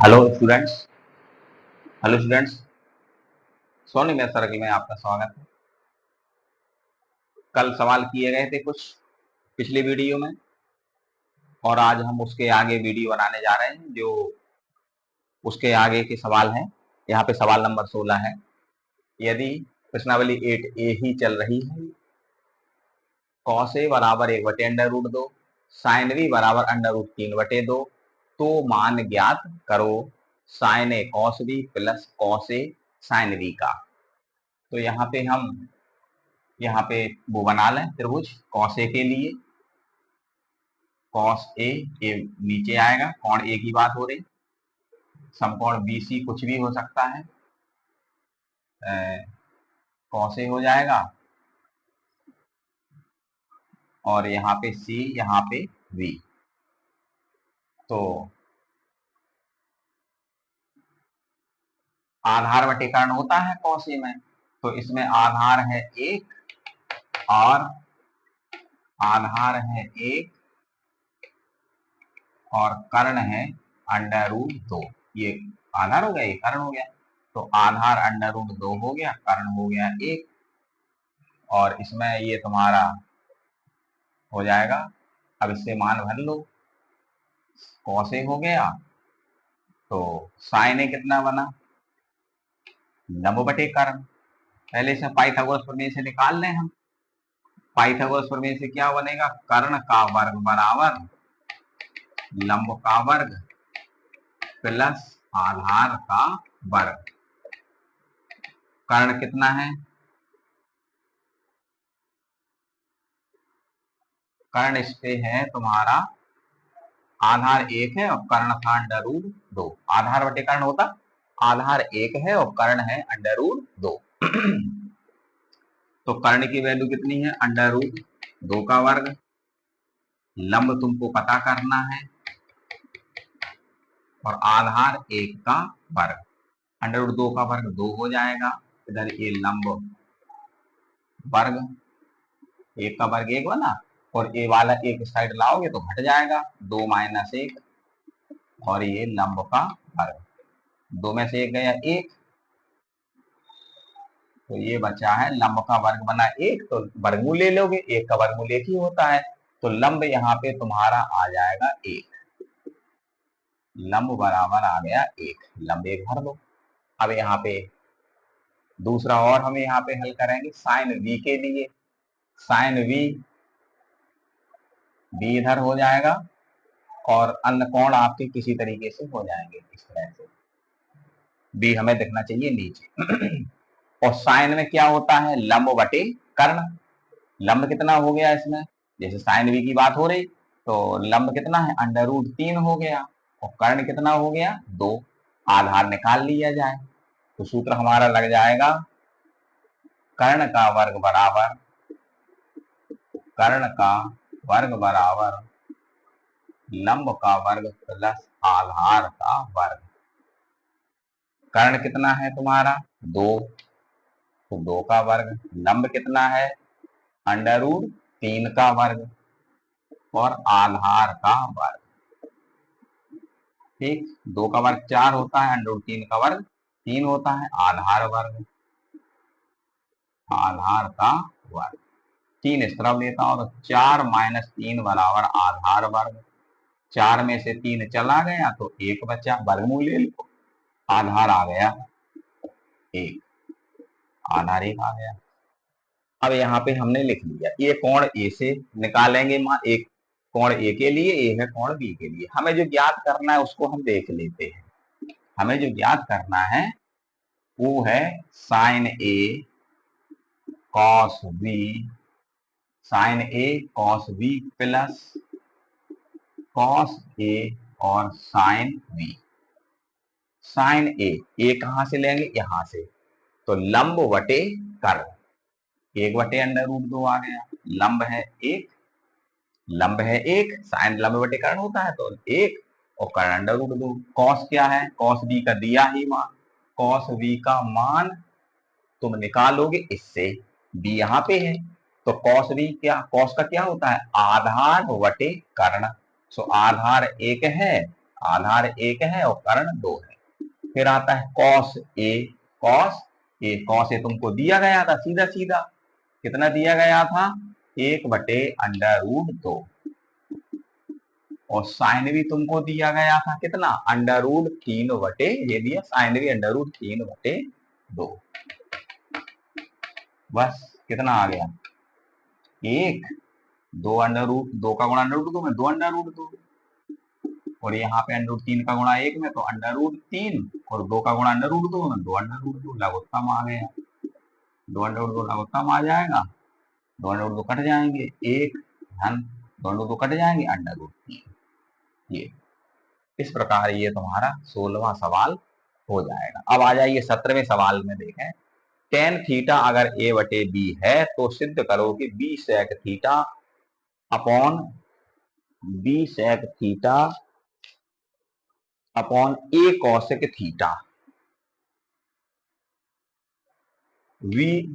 Hello students. Hello students, Soni मेरे circle में आपका स्वागत है। कल सवाल किए गए थे कुछ पिछली वीडियो में, और आज हम उसके आगे वीडियो बनाने जा रहे हैं जो उसके आगे के सवाल हैं। यहाँ पे सवाल नंबर 16 है। यदि प्रश्नावली 8A ही चल रही है, कॉस ए बराबर 1/√2, साइन बी बराबर √3/2, तो मान ज्ञात करो sign A cos B plus cos A sine B का। तो यहाँ पे वो बना लें त्रिभुज कॉस ए के लिए। कॉस ए, ये नीचे आएगा, कोण ए की बात हो रही, समकोण बीसी कुछ भी हो सकता है, कॉस ए हो जाएगा, और यहाँ पे सी, यहाँ पे वी। तो आधार बटीकरण होता है कॉस ए में, तो इसमें आधार है 1 और आधार है 1 और कर्ण है √2। ये आधार हो गया, ये कर्ण हो गया, तो आधार √2 हो गया, कर्ण हो गया 1, और इसमें ये तुम्हारा हो जाएगा। अब इससे मान भर लो, कॉस ए हो गया, तो साइन ए कितना बना, लंब बटे कर्ण। पहले से पाइथागोरस प्रमेय से निकाल लें हम। पाइथागोरस प्रमेय से क्या बनेगा, कर्ण का वर्ग बराबर लंब का वर्ग प्लस आधार का वर्ग। कर्ण कितना है, कर्ण इस पे है तुम्हारा, आधार 1 है और कर्ण था √2। आधार बटे कर्ण होता, आधार 1 है और कर्ण है √2। तो कर्ण की वैल्यू कितनी है, √2 का वर्ग। लंब तुमको पता करना है, और आधार 1 का वर्ग। √2 का वर्ग 2 हो जाएगा। इधर ये लंब वर्ग, 1 का वर्ग 1 बना, और ए वाला एक साइड लाओगे तो घट जाएगा, 2 - 1, और ये लंब का वर्ग, 2 में से 1 गया 1, तो ये बचा है लंब का वर्ग बना 1, तो वर्गमूल ले लोगे, 1 का वर्गमूल 1 ही होता है, तो लंब यहाँ पे तुम्हारा आ जाएगा 1। लंब बराबर आ गया 1, लंब 1 भर दो। अब यहाँ पे दूसरा और हम यहाँ पे हल करेंगे साइन वी के लिए। साइन वी, बी इधर हो जाएगा, और अन्य कोण आपके किसी तरीके से हो जाएंगे इस तरह से। बी हमें दिखना चाहिए नीचे। और साइन में क्या होता है, लंब बटे कर्ण। लंब कितना हो गया इसमें, जैसे साइन वी की बात हो रही, तो लंब कितना है, √3 हो गया, और कर्ण कितना हो गया, 2। आधार निकाल लिया जाए, तो सूत्र हमारा लग जाएगा, कर्ण का वर्ग बराबर, कर्ण का वर्ग बराबर लंब का वर्ग प्लस आधार का वर्ग। कर्ण कितना है तुम्हारा, 2, तो 2 का वर्ग। लंब कितना है, √3 का वर्ग, और आधार का वर्ग। ठीक, 2 का वर्ग 4 होता है, √3 का वर्ग 3 होता है, आधार वर्ग, आधार का वर्ग। 3 इस तरफ लेता हूं, तो 4 - 3 बराबर आधार वर्ग। 4 में से 3 चला गया तो 1 बचा, वर्गमूल ले लो, आधार आ गया 1, आधार 1 आ गया। अब यहाँ पे हमने लिख लिया, ये कोण ए से निकालेंगे, एक कोण ए के लिए, ये है कोण बी के लिए। हमें जो ज्ञात करना है उसको हम देख लेते हैं। हमें जो ज्ञात करना है वो है sign A cos B, sign A cos B plus cos A और साइन बी। साइन ए कहां से लेंगे, यहां से, तो लंब बटे कर्ण, 1/√2 आ गया। लंब है 1, लंब है 1, साइन लंब बटे कर्ण होता है, तो 1, और कर्ण √2। कॉस क्या है, कॉस बी का दिया ही मान, कॉस बी का मान तुम निकालोगे इससे, बी यहाँ पे है, तो कॉस बी क्या, कॉस का क्या होता है, आधार बटे कर्ण। सो आधार 1 है, आधार 1 है और कर्ण 2 है। फिर आता है कॉस ए। कॉस ए तुमको दिया गया था सीधा सीधा, कितना दिया गया था, 1/√2। और साइन भी तुमको दिया गया था कितना, √3 ये दिया, साइन भी √3/2। बस कितना आ गया, 1, 2 का गुणा √2 में 2 और यहाँ पे √3 का गुणा 1 में तो √3 और 2 का गुणा √2 में 2 लघुत्तम आ गया। 2 लघुत्तम आ जाएगा, 2 कट जाएंगे, 1 धन 2 कट जाएंगे, √3। ये इस प्रकार ये तुम्हारा 16वां सवाल हो जाएगा। अब आ जाइए 17वें सवाल में देखें। tan थीटा अगर a/b है तो सिद्ध करो कि b sec theta upon b sec theta upon a cosec theta v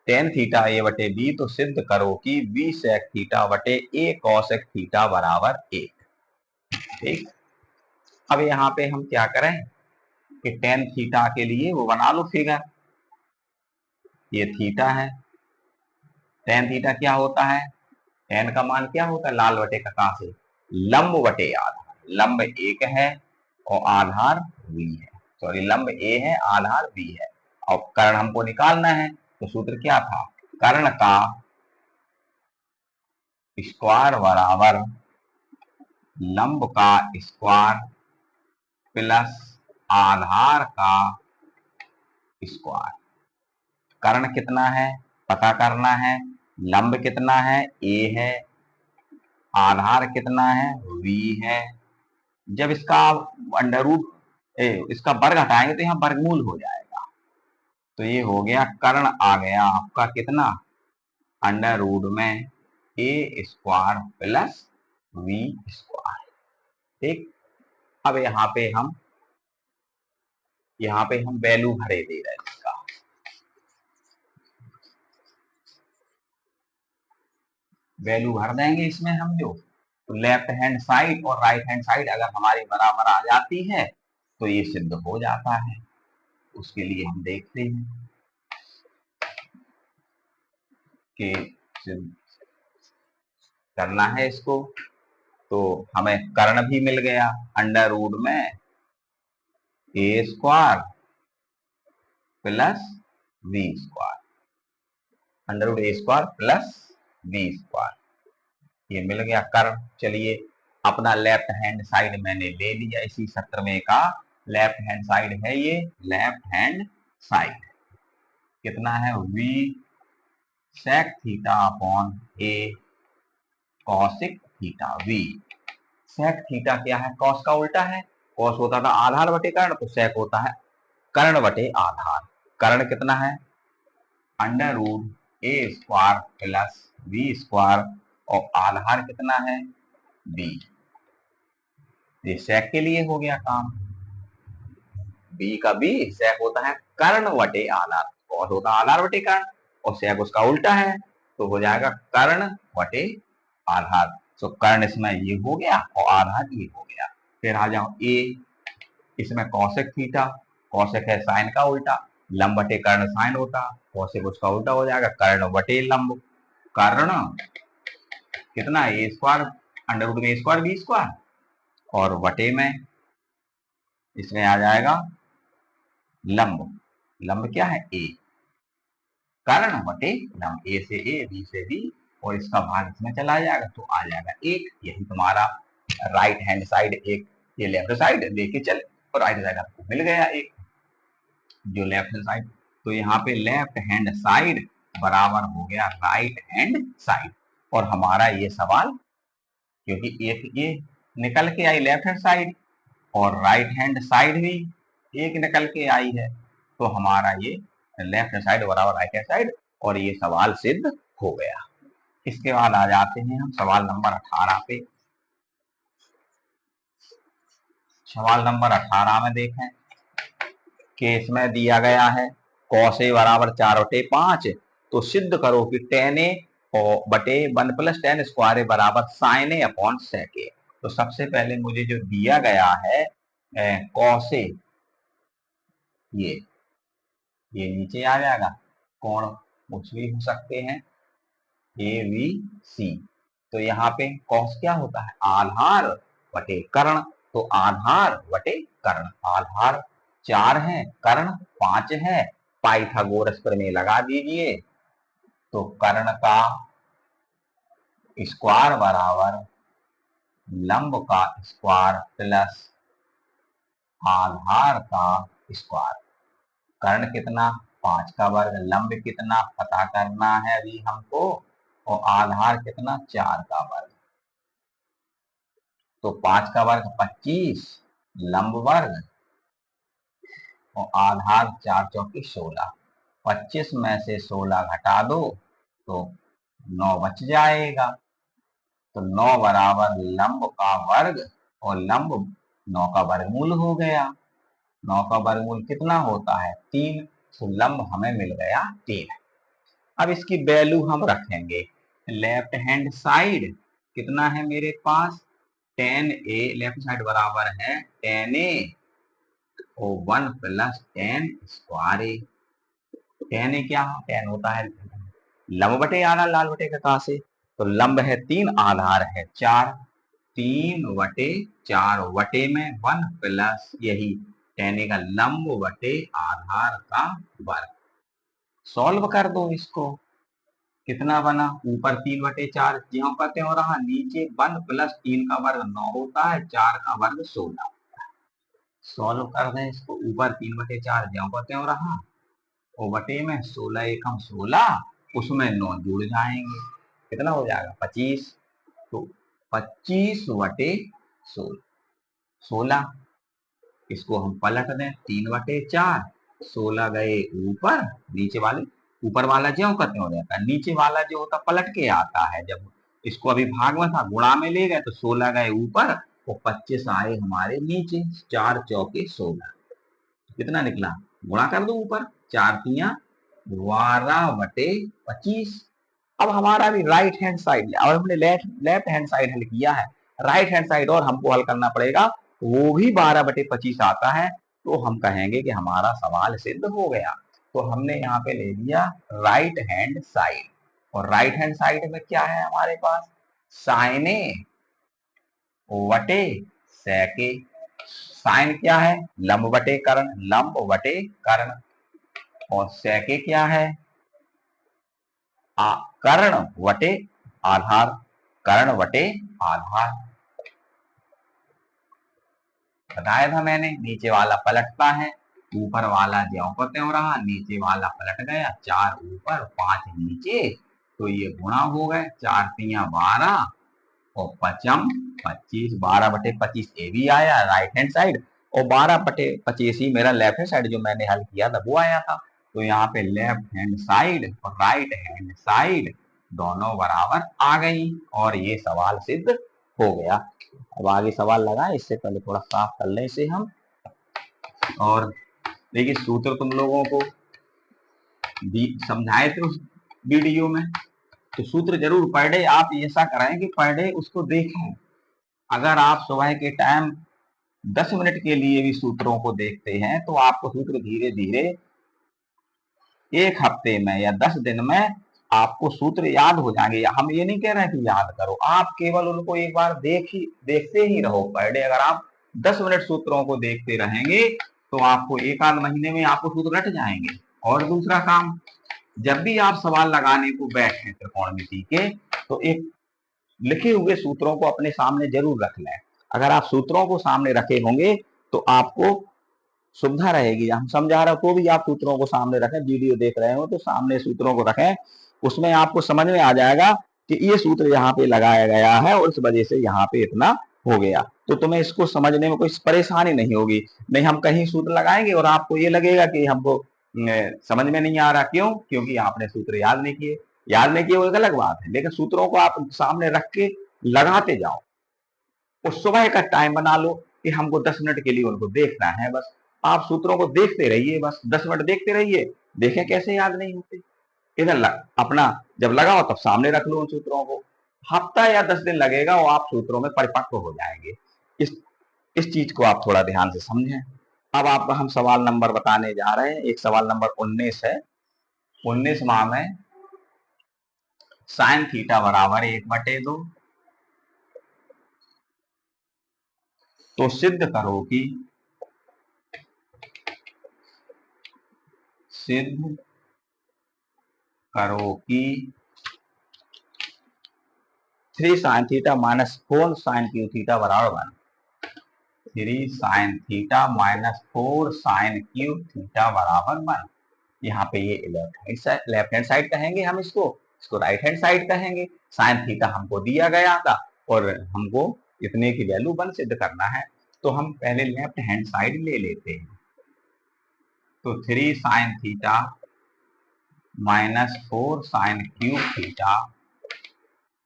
tan theta a/b तो सिद्ध करो कि b sec थीटा बटे a cosec थीटा बराबर 1। ठीक, अब यहाँ पे हम क्या करें कि tan थीटा के लिए वो बना लो फिगर। ये थीटा है, tan थीटा क्या होता है, tan का मान क्या होता है, लाल बटे का से लंब बटे आधार। लंब 1 है और आधार v है, सॉरी लंब a है आधार b है। और कर्ण हमको निकालना है तो सूत्र क्या था, कर्ण का स्क्वायर बराबर लंब का स्क्वायर प्लस आधार का स्क्वायर। कर्ण कितना है पता करना है, लंब कितना है a है, आधार कितना है v है। जब इसका इसका वर्ग हटाएंगे तो यहाँ वर्गमूल हो जाएगा। तो ये हो गया, कर्ण आ गया आपका कितना, √ में a square plus v square. ठीक, अब यहाँ पे हम वैल्यू भरे दे रहे हैं इसका। वैल्यू भर देंगे इसमें हम जो, तो लेफ्ट हैंड साइड और राइट हैंड साइड अगर हमारी बराबर आ जाती है तो ये सिद्ध हो जाता है। उसके लिए हम देखते हैं कि सिद्ध करना है इसको। तो हमें कर्ण भी मिल गया, √ में a square plus v square, √a square plus v square, ये मिल गया कर्ण। चलिए अपना लेफ्ट हैंड साइड मैंने ले लिया, इसी 17वें का लेफ्ट हैंड साइड है ये, लेफ्ट हैंड साइड कितना है, v sec theta upon a cosic theta. v sec theta क्या है, cos का उल्टा है, cos होता था आधार बटे कर्ण, तो sec होता है कर्ण बटे आधार। कर्ण कितना है, √a square plus v square और आधार कितना है b। ये sec के लिए हो गया काम, b का b sec होता है कर्ण बटे आधार, cos होता है आधार बटे कर्ण और sec उसका उल्टा है, तो हो जाएगा कर्ण बटे आधार। तो कर्ण इसमें ये हो गया और आधार ये हो गया। फिर आ जाओ a, इसमें cosec थीटा, cosec है साइन का उल्टा, लंब बटे कर्ण साइन होता, cosec उसका उल्टा हो जाएगा कर्ण बटे लंब। कर्ण कितना है, a स्क्वायर √ में a स्क्वायर b स्क्वायर और बटे में इसमें आ जाएगा लंब। लंब क्या है a, कर्ण बटे लंब, a से a b से b और इसका भाग इसमें चला जाएगा तो आ जाएगा 1। यही तुम्हारा राइट हैंड साइड, एक ये लेफ्ट साइड लेके चले और राइट साइड आपको मिल गया एक जो लेफ्ट हैंड साइड। तो यहाँ पे लेफ्ट हैंड साइड बराबर हो गया राइट हैंड साइड। और हमारा ये सवाल, क्योंकि एक ये निकल के आई लेफ्ट हैंड साइड और राइट हैंड साइड भी एक निकल के आई है, तो हमारा ये लेफ्ट हैंड साइड बराबर राइट हैंड साइड और ये सवाल सिद्ध हो गया। इसके बाद आ जाते हैं हम सवाल नंबर 18 पे। सवाल नंबर 18 में देखें कि इसमें दिया गया है cos a बराबर 4/5, तो सिद्ध करो कि tan a और बटे 1 + tan² बराबर sin a upon sec a। तो सबसे पहले मुझे जो दिया गया है कौसे, ये नीचे आ जाएगा। कोण कुछ भी हो सकते हैं, ए बी सी। तो यहाँ पे कौस क्या होता है, आधार बटे कर्ण। तो आधार बटे कर्ण, आधार 4 है, कर्ण 5 है, पाइथागोरस प्रमेय लगा दीजिए। तो कर्ण का स्क्वायर बराबर लंब का स्क्वायर प्लस आधार का स्क्वायर। कर्ण कितना, 5 का वर्ग, लंब कितना पता करना है अभी हमको, और आधार कितना 4 का वर्ग। तो 5 का वर्ग 25, लंब वर्ग और आधार 4 चौके 16। 25 में से 16 घटा दो तो 9 बच जाएगा। तो 9 बराबर लंब का वर्ग, और लंब 9 का वर्गमूल हो गया। 9 का वर्गमूल कितना होता है, 3। तो लंब हमें मिल गया 3। अब इसकी वैल्यू हम रखेंगे लेफ्ट हैंड साइड। कितना है मेरे पास, tan a, लेफ्ट साइड बराबर है tan a और 1 plus tan square a। tan a क्या, tan होता है लंब बटे आधा लाल बटे का से। तो लंब है 3, आधार है 4, 3 बटे 4 बटे में 1 प्लस यही tan a का लंब बटे आधार का वर्ग। सॉल्व कर दो इसको, कितना बना, ऊपर 3 बटे 4 ज्यों का त्यों रहा, नीचे 1 प्लस 3 का वर्ग 9 होता है, 4 का वर्ग 16। सॉल्व कर दें इसको, ऊपर 3 बटे 4 ज्यों का त्यों रहा, और बटे में 16 एकम 16, उसमें 9 जुड़ जाएंगे, कितना हो जाएगा 25। तो 25 बटे 16, 16 इसको हम पलट दें, 3 बटे 4, 16 गए ऊपर, नीचे वाले ऊपर वाला ज्यों का त्यों रहता है, नीचे वाला जो होता पलट के आता है। जब इसको अभी भाग में था गुणा में ले गए तो 16 गए ऊपर और 25 आए हमारे नीचे, 4 चौके 16। कितना निकला, गुणा कर दो ऊपर, 4 तियां 12 बटे 25। अब हमारा भी राइट हैंड साइड, और हमने लेफ्ट हैंड साइड हल किया है, राइट हैंड साइड और हमको हल करना पड़ेगा, वो भी 12 बटे 25 आता है। तो हम कहेंगे कि हमारा सवाल सिद्ध हो गया। तो हमने यहाँ पे ले लिया राइट हैंड साइड, और राइट हैंड साइड में क्या है हमारे पास, साइन ए बटे सेके। साइन क्या है, लंब बटे कर्ण, लंब बटे कर्ण, और सेके क्या है, कर्ण बटे आधार, कर्ण बटे आधार। बताया था मैंने, नीचे वाला पलटता है, ऊपर वाला ज्यों का त्यों रहा, नीचे वाला पलट गया, 4 ऊपर 5 नीचे, तो ये गुणा हो गए, 4 तियां 12 और 5 25, 12 बटे 25 ए भी आया राइट हैंड साइड, और 12 बटे 25 ही मेरा लेफ्ट हैंड साइड जो मैंने हल किया था वो आया था। तो यहाँ पे लेफ्ट हैंड साइड और राइट हैंड साइड दोनों बराबर आ गई, और ये सवाल सिद्ध हो गया। अब आगे सवाल लगाए, इससे पहले थोड़ा साफ कर लें इसे हम। और देखिए सूत्र तुम लोगों को समझाए थे उस वीडियो में, तो सूत्र जरूर पर डे आप ऐसा करें कि पर डे उसको देखें। अगर आप सुबह के टाइम 10 मिनट के लिए भी सूत्रों को देखते हैं तो आपको सूत्र धीरे धीरे 1 हफ्ते में या 10 दिन में आपको सूत्र याद हो जाएंगे। हम ये नहीं कह रहे हैं कि याद करो, आप केवल उनको एक बार देखते ही रहो पर डे। अगर आप 10 मिनट सूत्रों को देखते रहेंगे तो आपको 1 आध महीने में आपको सूत्र रट जाएंगे। और दूसरा काम, जब भी आप सवाल लगाने को बैठे त्रिकोणमिति के, तो एक लिखे हुए सूत्रों को अपने सामने जरूर रख लें। अगर आप सूत्रों को सामने रखे होंगे तो आपको सुविधा रहेगी। हम समझा रहे हो तो भी आप सूत्रों को सामने रखें, वीडियो देख रहे हो तो सामने सूत्रों को रखें, उसमें आपको समझ में आ जाएगा कि ये सूत्र यहाँ पे लगाया गया है और इस वजह से यहाँ पे इतना हो गया। तो तुम्हें इसको समझने में कोई परेशानी नहीं होगी। नहीं हम कहीं सूत्र लगाएंगे और आपको ये लगेगा कि हमको समझ में नहीं आ रहा, क्यों, क्योंकि आपने सूत्र याद नहीं किए। याद नहीं किए वो एक अलग बात है, लेकिन सूत्रों को आप सामने रख के लगाते जाओ। उस सुबह का टाइम बना लो कि हमको 10 मिनट के लिए उनको देखना है, बस आप सूत्रों को देखते रहिए, बस 10 मिनट देखते रहिए, देखें कैसे याद नहीं होते। इधर अपना जब लगाओ तब सामने रख लो उन सूत्रों को, हफ्ता या 10 दिन लगेगा, वो आप सूत्रों में परिपक्व हो जाएंगे। इस इस चीज को आप थोड़ा ध्यान से समझें। अब आप हम सवाल नंबर बताने जा रहे हैं। एक सवाल नंबर 19 है। 19वां में साइन थीटा बराबर 1/2, तो सिद्ध करो कि सिद्ध करो कि 3 sine theta minus 4 sine cube theta बराबर 1। 3 sine theta minus 4 sine cube theta बराबर 1। यहाँ पे ये लेफ्ट हैंड साइड कहेंगे हम इसको राइट हैंड साइड कहेंगे। साइन थीटा हमको दिया गया था और हमको इतने की वैल्यू 1 सिद्ध करना है, तो हम पहले लेफ्ट हैंड साइड ले लेते हैं। तो 3 sine theta minus 4 sine cube theta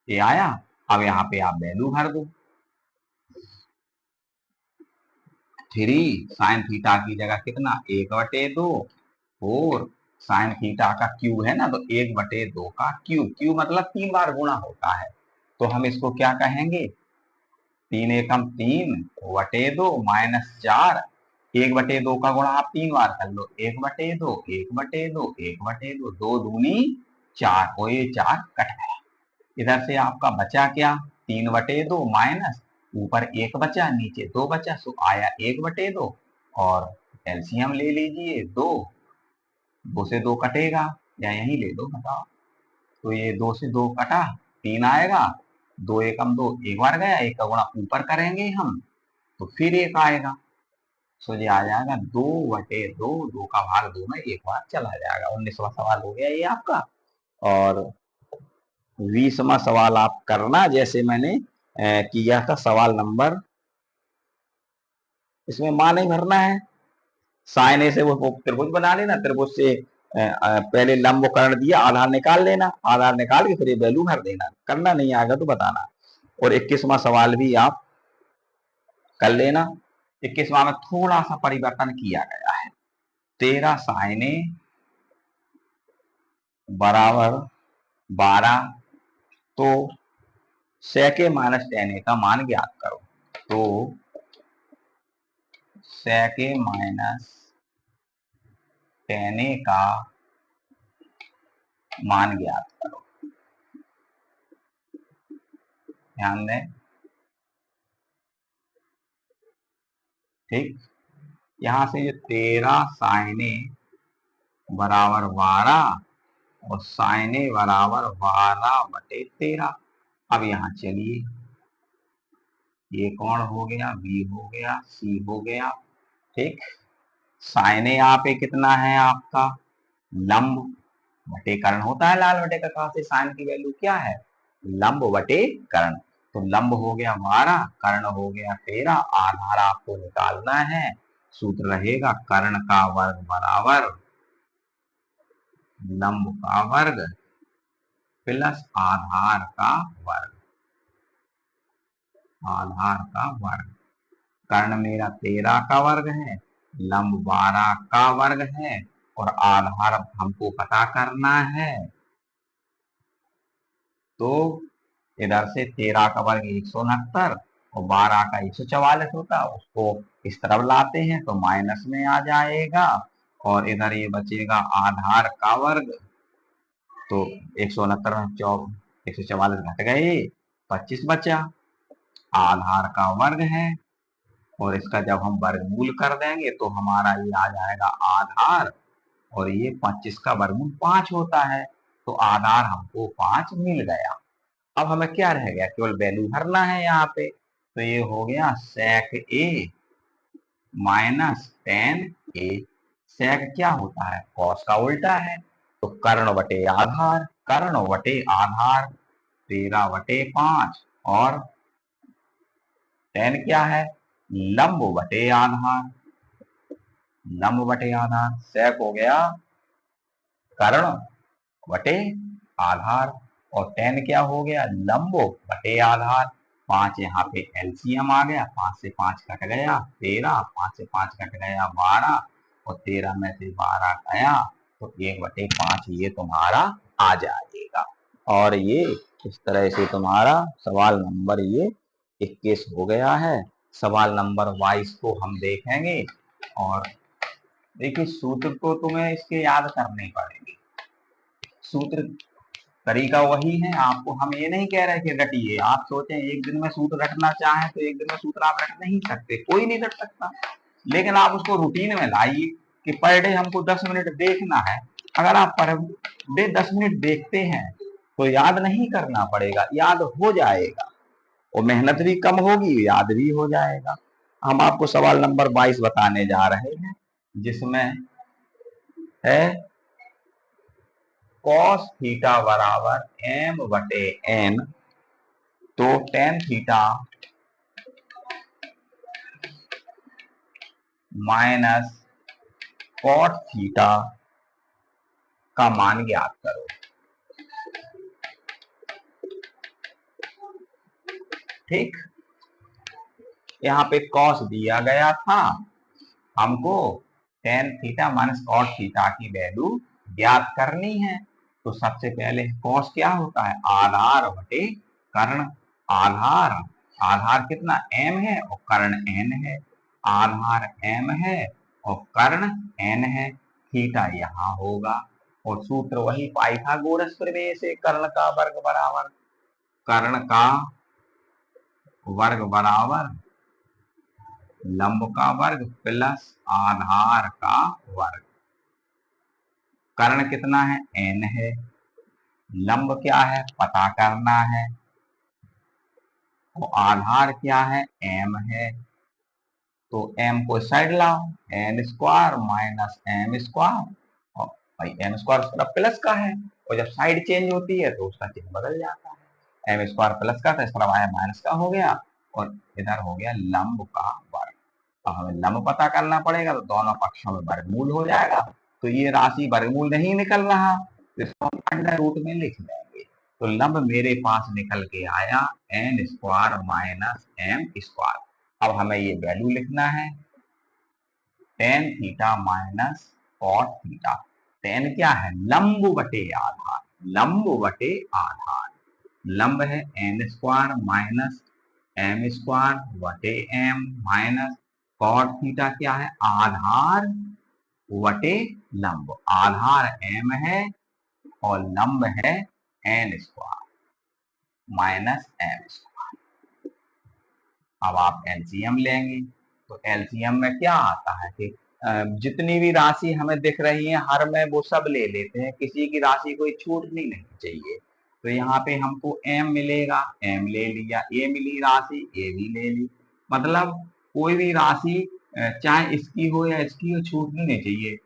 ये आया। अब यहाँ पे आप वैल्यू भर दो। 3 साइन थीटा की जगह कितना 1/2, 4 साइन थीटा का क्यूब है ना, तो 1/2 का क्यूब। क्यूब मतलब 3 बार गुणा होता है, तो हम इसको क्या कहेंगे 3 एकम 3/2 माइनस 4। 1/2 का गुणा आप 3 बार कर लो, 1/2 1/2 1/2, 2 दूनी 4, और ये 4 कट गया। इधर से आपका बचा क्या 3/2 माइनस ऊपर 1 बचा नीचे 2 बचा, सो आया 1/2। और एलसीएम ले लीजिए 2 से 2 कटेगा, या यही ले लो बताओ। तो ये 2 से 2 कटा 3 आएगा, 2 एकम 2 एक बार गया, 1 का गुणा ऊपर करेंगे हम तो फिर 1 आएगा। सो ये आ जाएगा 2/2, 2 का भाग 2 में 1 बार चला जाएगा। 19वां सवाल हो गया ये आपका। और 20वां सवाल आप करना जैसे मैंने किया था। सवाल नंबर, इसमें मान नहीं भरना है, साइन ए से वो त्रिभुज बना लेना, त्रिभुज से पहले लंब कर्ण दिया, आधार निकाल लेना, आधार निकाल के फिर ये वैल्यू भर देना। करना नहीं आएगा तो बताना। और 21वां सवाल भी आप कर लेना। 21वां में थोड़ा सा परिवर्तन किया गया है। 13 साइन ए बराबर 12, तो sec a minus tan a का मान ज्ञात करो। तो sec a minus tan a का मान ज्ञात करो। ध्यान दें, ठीक। यहां से ये 13 साइन ए बराबर 12 और साइन ए बराबर 12/13। अब यहाँ चलिए, ये कौन हो गया, बी हो गया, सी हो गया, ठीक। साइन ए यहाँ पे कितना है आपका लंब बटे कर्ण होता है, लाल बटे का से साइन की वैल्यू क्या है लंब बटे कर्ण। तो लंब हो गया 12, कर्ण हो गया 13, आधार आपको निकालना है। सूत्र रहेगा कर्ण का वर्ग बराबर लंब का वर्ग प्लस आधार का वर्ग। आधार का वर्ग, कर्ण मेरा 13 का वर्ग है, लंब 12 का वर्ग है, और आधार हमको पता करना है। तो इधर से 13 का वर्ग 169 और 12 का 144 होता है, उसको इस तरफ लाते हैं तो माइनस में आ जाएगा। और इधर ये बचेगा आधार का वर्ग, तो 169 में 144 घट गए, 25 बचा। आधार का वर्ग है और इसका जब हम वर्गमूल कर देंगे तो हमारा ये आ जाएगा आधार, और ये 25 का वर्गमूल 5 होता है, तो आधार हमको 5 मिल गया। अब हमें क्या रह गया, केवल वैल्यू भरना है यहाँ पे। तो ये हो गया sec a minus tan a। sec क्या होता है cos का उल्टा है, तो कर्ण बटे आधार, कर्ण बटे आधार 13/5, और tan क्या है लंब बटे आधार, लंब बटे आधार। sec हो गया कर्ण बटे आधार, और tan क्या हो गया लंब बटे आधार। 5 यहाँ पे एलसीएम आ गया, 5 से 5 कट गया 13, 5 से 5 कट गया 12, और 13 में से 12 गया तो 1/5 ये तुम्हारा आ जाएगा। और ये इस तरह से तुम्हारा सवाल नंबर ये 21 हो गया है। सवाल नंबर 22 को हम देखेंगे। और देखिए सूत्र तो तुम्हें इसके याद करने पड़ेंगे। सूत्र तरीका वही है, आपको हम ये नहीं कह रहे कि रटिए। आप सोचें एक दिन में सूत्र रटना चाहें तो एक दिन में सूत्र आप रट नहीं सकते, कोई नहीं रट सकता। लेकिन आप उसको रूटीन में लाइए कि पर डे हमको 10 मिनट देखना है। अगर आप पर डे 10 मिनट देखते हैं तो याद नहीं करना पड़ेगा, याद हो जाएगा और मेहनत भी कम होगी, याद भी हो जाएगा। हम आपको सवाल नंबर 22 बताने जा रहे हैं, जिसमें है cos थीटा बराबर m/n, तो tan theta minus cot theta का मान ज्ञात करो। ठीक, यहाँ पे cos दिया गया था, हमको tan theta minus cot theta की वैल्यू ज्ञात करनी है। तो सबसे पहले cos क्या होता है, आधार बटे कर्ण। आधार आधार कितना m है और कर्ण n है। आधार m है और कर्ण n है। थीटा यहाँ होगा और सूत्र वही पाइथागोरस प्रमेय से, कर्ण का वर्ग बराबर लंब का वर्ग प्लस आधार का वर्ग। कर्ण कितना है, n है। लंब क्या है पता करना है, और आधार क्या है, m है। तो m को साइड लाओ, n square minus m square, और भाई m स्क्वायर तरफ प्लस का है और जब साइड चेंज होती है तो उसका चिन्ह बदल जाता है। m स्क्वायर प्लस का था, इस तरफ आया माइनस का हो गया और इधर हो गया लंब का वर्ग। अब हमें लंब पता करना पड़ेगा, तो दोनों पक्षों में वर्गमूल हो जाएगा। तो ये राशि वर्गमूल नहीं निकल रहा, तो इसको हम अंडर रूट में लिख लेंगे। तो लंब मेरे पास निकल के आया n square minus m square. अब हमें ये वैल्यू लिखना है, tan theta minus cot theta. tan क्या है, लंब बटे आधार, लंब बटे आधार। लंब है n square minus m square बटे m माइनस cot थीटा क्या है, आधार बटे लंब। आधार m है और लंब है n square minus m square. अब आप एलसीएम लेंगे तो एलसीएम में क्या आता है कि जितनी भी राशि हमें दिख रही है हर में वो सब ले लेते हैं, किसी की राशि कोई छूटनी नहीं चाहिए। तो यहाँ पे हमको m मिलेगा, m ले लिया, a मिली राशि, a भी ले ली। मतलब कोई भी राशि चाहे इसकी हो या इसकी हो, छूटनी नहीं चाहिए,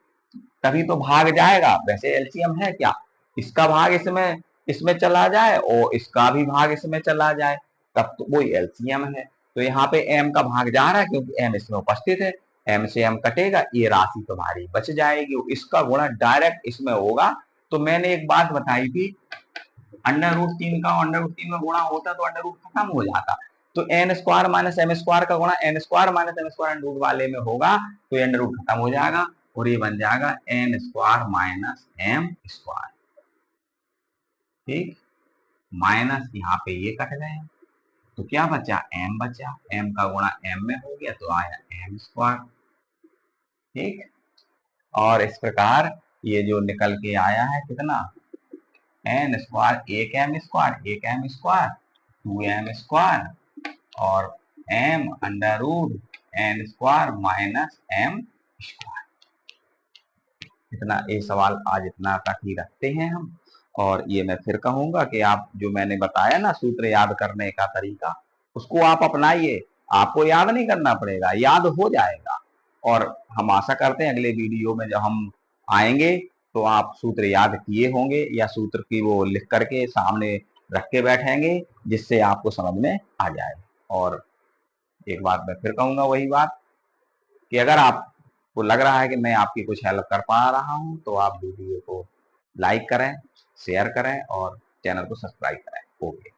तभी तो भाग जाएगा। वैसे एलसीएम है क्या, इसका भाग इसमें इसमें चला जाए और इसका भी भाग इसमें चला जाए, तब तो वही एलसीएम है। तो यहाँ पे m का भाग जा रहा है क्योंकि m इसमें उपस्थित है, m से m कटेगा, ये राशि तुम्हारी बच जाएगी, इसका गुणा डायरेक्ट इसमें होगा। तो मैंने एक बात बताई थी, √3 का √3 में गुणा होता तो अंडर रूट खत्म हो जाता। तो n square minus m square का गुणा n square minus m square root वाले में होगा, तो अंडर रूट खत्म हो जाएगा और ये बन जाएगा n square minus m square. ठीक, माइनस यहाँ पे ये कट गए तो क्या बचा, m बचा, m का गुणा m में हो गया तो आया m स्क्वायर। ठीक, और इस प्रकार ये जो निकल के आया है कितना, n स्क्वायर, एक m स्क्वायर, एक m स्क्वायर, 2m स्क्वायर और m under root n square minus m square. इतना ये सवाल आज इतना तक ही रखते हैं हम। और ये मैं फिर कहूंगा कि आप जो मैंने बताया ना सूत्र याद करने का तरीका, उसको आप अपनाइए, आपको याद नहीं करना पड़ेगा, याद हो जाएगा। और हम आशा करते हैं अगले वीडियो में जब हम आएंगे तो आप सूत्र याद किए होंगे या सूत्र की वो लिख करके सामने रख के बैठेंगे, जिससे आपको समझ में आ जाए। और एक बात मैं फिर कहूंगा, वही बात कि अगर आपको लग रहा है कि मैं आपकी कुछ हेल्प कर पा रहा हूं तो आप वीडियो को लाइक करें, शेयर करें और चैनल को सब्सक्राइब करें। ओके।